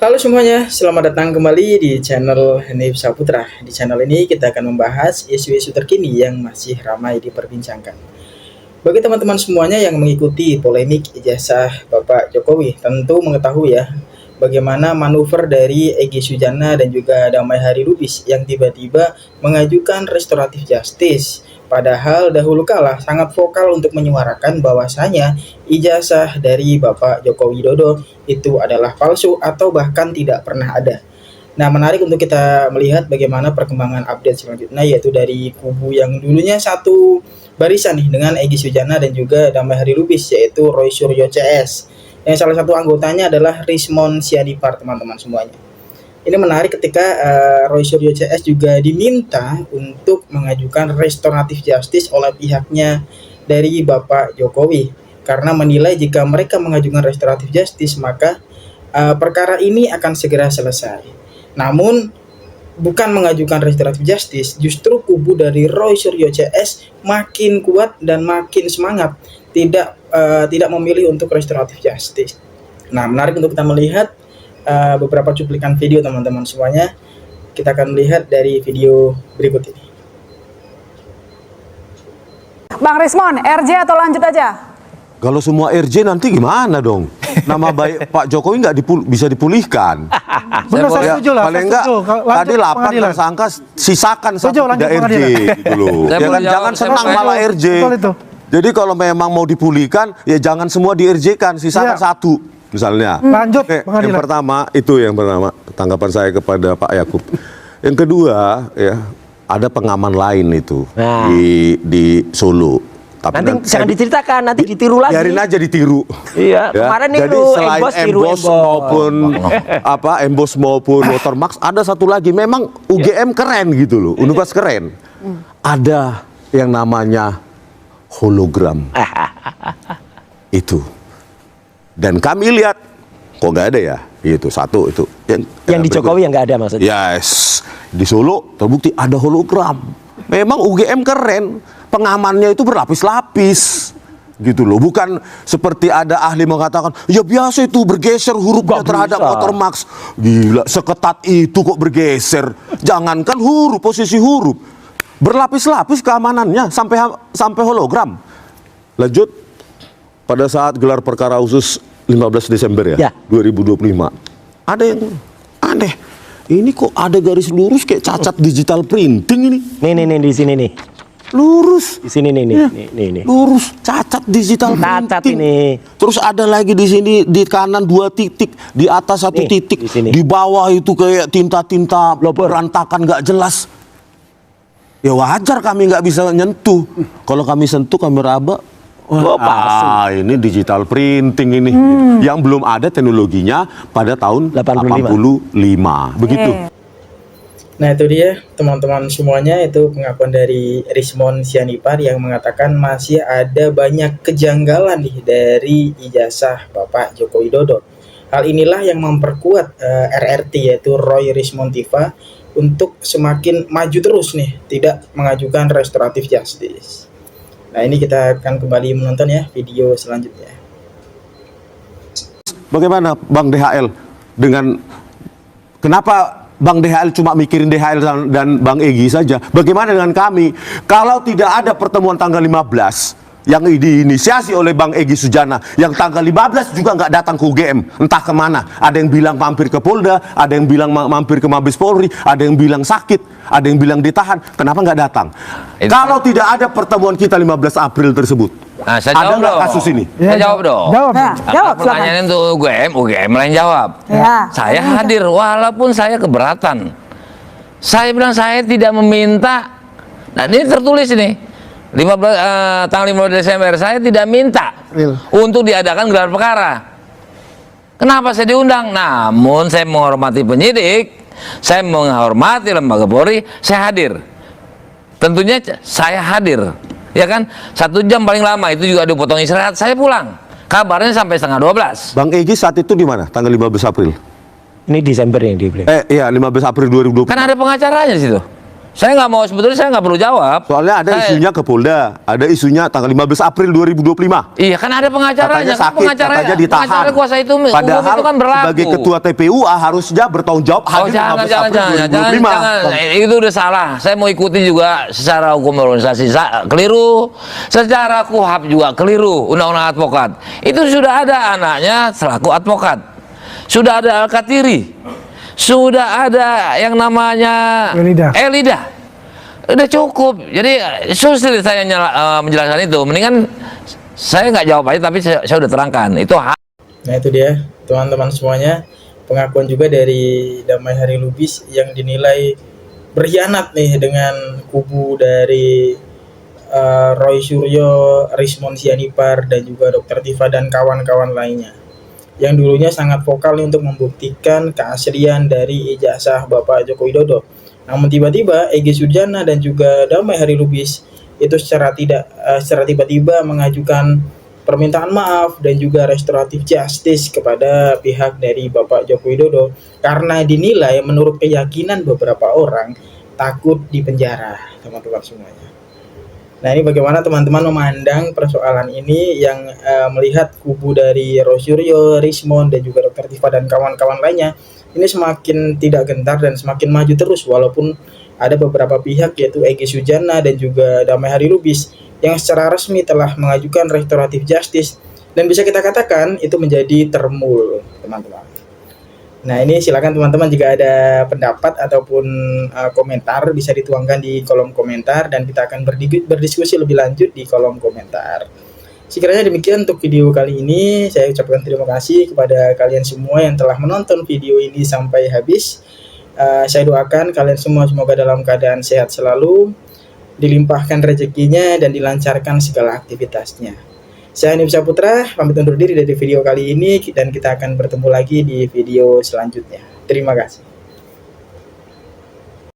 Halo semuanya, selamat datang kembali di channel Hanif Saputra. Di channel ini kita akan membahas isu-isu terkini yang masih ramai diperbincangkan. Bagi teman-teman semuanya yang mengikuti polemik ijazah Bapak Jokowi, tentu mengetahui ya bagaimana manuver dari Egy Sujana dan juga Damai Hari Lubis yang tiba-tiba mengajukan restoratif justice. Padahal dahulu kala sangat vokal untuk menyuarakan bahwasanya ijazah dari Bapak Joko Widodo itu adalah palsu atau bahkan tidak pernah ada. Nah, menarik untuk kita melihat bagaimana perkembangan update selanjutnya, yaitu dari kubu yang dulunya satu barisan nih dengan Egy Sujana dan juga Damai Hari Lubis, yaitu Roy Suryo CS. Yang salah satu anggotanya adalah Rismon Sianipar, teman-teman semuanya. Ini menarik ketika Roy Suryo CS juga diminta untuk mengajukan restoratif justice oleh pihaknya dari Bapak Jokowi, karena menilai jika mereka mengajukan restoratif justice maka perkara ini akan segera selesai. Namun bukan mengajukan restoratif justice, justru kubu dari Roy Suryo CS makin kuat dan makin semangat tidak memilih untuk restoratif justice. Nah, menarik untuk kita melihat beberapa cuplikan video, teman-teman semuanya. Kita akan melihat dari video berikut ini. Bang Rismon, RJ atau lanjut aja? Kalau semua RJ nanti gimana dong? Nama baik Pak Jokowi nggak bisa dipulihkan. Benar, saya setuju lah. Paling enggak tadi 8 tersangka sisakan satu tidak RJ gitu loh. Ya kan, jangan senang malah RJ. Jadi kalau memang mau dipulihkan ya jangan semua di RJ-kan, sisakan satu misalnya. Lanjut, yang pertama tanggapan saya kepada Pak Yakub. Yang kedua ya ada pengaman lain itu di Solo. Tapi nanti jangan diceritakan, nanti ditiru lagi. Biarin aja ditiru. Iya, ya. Kemarin jadi selain Embos maupun Embos maupun Watermax, ada satu lagi memang UGM keren gitu loh, Universitas keren. Ada yang namanya hologram. Itu. Dan kami lihat kok nggak ada ya? Itu satu itu. Yang di Jokowi yang nggak ada maksudnya. Yes, di Solo terbukti ada hologram. Memang UGM keren. Pengamannya itu berlapis-lapis gitu loh, bukan seperti ada ahli mengatakan ya biasa itu bergeser hurufnya terhadap Watermax. Gila, seketat itu kok bergeser. Jangankan huruf, posisi huruf berlapis-lapis keamanannya sampai hologram. Lanjut, pada saat gelar perkara khusus 15 Desember ya 2025 ada yang aneh. Ini kok ada garis lurus kayak cacat digital printing ini. Nih di sini nih. Lurus di sini nih. Lurus cacat digital cacat printing. Ini. Terus ada lagi di sini di kanan 2 titik, di atas 1 titik, di bawah itu kayak tinta-tinta berantakan nggak jelas. Ya wajar kami nggak bisa nyentuh. Kalau kami sentuh kami raba, ini digital printing ini yang belum ada teknologinya pada tahun 85. Begitu. Nah, itu dia teman-teman semuanya, itu pengakuan dari Rismon Sianipar yang mengatakan masih ada banyak kejanggalan nih dari ijazah Bapak Joko Widodo. Hal inilah yang memperkuat RRT, yaitu Roy Rismon Tiva, untuk semakin maju terus nih, tidak mengajukan restoratif justice. Nah, ini kita akan kembali menonton ya video selanjutnya. Bagaimana Bang DHL dengan kenapa Bang DHL cuma mikirin DHL dan Bang Egy saja? Bagaimana dengan kami? Kalau tidak ada pertemuan tanggal 15 yang diinisiasi oleh Bang Egy Sujana, yang tanggal 15 juga nggak datang ke UGM, entah kemana. Ada yang bilang mampir ke Polda, ada yang bilang mampir ke Mabes Polri, ada yang bilang sakit, ada yang bilang ditahan. Kenapa nggak datang? Kalau tidak ada pertemuan kita 15 April tersebut, ada nggak kasus ini? Saya jawab dong. Jawab. Pertanyaan itu UGM lain jawab. Saya hadir walaupun saya keberatan. Saya bilang saya tidak meminta. Nah, ini tertulis ini. Tanggal 15 Desember saya tidak minta untuk diadakan gelar perkara. Kenapa saya diundang? Namun saya menghormati penyidik, saya menghormati lembaga Polri, saya hadir. Tentunya saya hadir, ya kan? 1 jam paling lama, itu juga dipotong istirahat, saya pulang. Kabarnya sampai setengah 12. Bang Egy saat itu di mana? Tanggal 15 April. Ini Desember yang dibeli. Iya, 15 April 2020. Kan ada pengacaranya di situ. Saya nggak mau, sebetulnya saya nggak perlu jawab. Soalnya ada isunya ke Polda, ada isunya tanggal 15 April 2025. Iya kan ada pengacaranya, Katanya sakit, katanya ditahan. pengacara kuasa itu umum Padahal itu kan berlaku. sebagai ketua TPUA harusnya bertanggung jawab Oh hadir jangan, 15 April 2025. jangan. Itu udah salah. Saya mau ikuti juga secara hukum organisasi keliru, secara KUHAP juga keliru, undang-undang advokat. Itu sudah ada anaknya selaku advokat, sudah ada Al-Katiri, sudah ada yang namanya Elida. Udah cukup. Jadi sulit saya menjelaskan itu. Mendingan saya nggak jawab aja, tapi saya udah terangkan. Itu hak. Nah itu dia teman-teman semuanya, pengakuan juga dari Damai Hari Lubis yang dinilai berkhianat nih dengan kubu dari Roy Suryo, Rismon Sianipar, dan juga Dr. Tifa dan kawan-kawan lainnya, yang dulunya sangat vokal nih untuk membuktikan keaslian dari ijazah Bapak Joko Widodo. Namun tiba-tiba Egy Sujana dan juga Damai Hari Lubis itu secara tiba-tiba mengajukan permintaan maaf dan juga restoratif justice kepada pihak dari Bapak Joko Widodo karena dinilai menurut keyakinan beberapa orang takut dipenjara, teman-teman semuanya. Nah ini bagaimana teman-teman memandang persoalan ini yang melihat kubu dari Roy Suryo, Rismon, dan juga Dr. Tifa dan kawan-kawan lainnya ini semakin tidak gentar dan semakin maju terus, walaupun ada beberapa pihak yaitu Egy Sujana dan juga Damai Hari Lubis yang secara resmi telah mengajukan restoratif justice dan bisa kita katakan itu menjadi termul, teman-teman. Nah ini silakan teman-teman jika ada pendapat ataupun komentar bisa dituangkan di kolom komentar dan kita akan berdiskusi lebih lanjut di kolom komentar. Sekiranya demikian untuk video kali ini, saya ucapkan terima kasih kepada kalian semua yang telah menonton video ini sampai habis. Saya doakan kalian semua semoga dalam keadaan sehat selalu, dilimpahkan rezekinya dan dilancarkan segala aktivitasnya. Saya Hanif Saputra, pamit undur diri dari video kali ini dan kita akan bertemu lagi di video selanjutnya. Terima kasih.